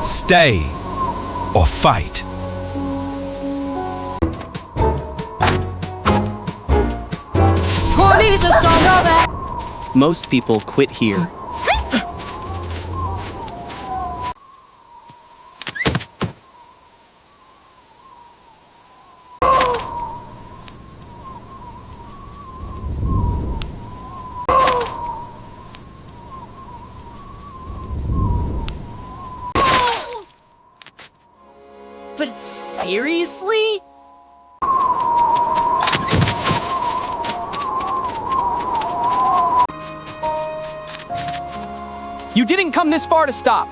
Stay or fight. Most people quit here. But seriously? You didn't come this far to stop.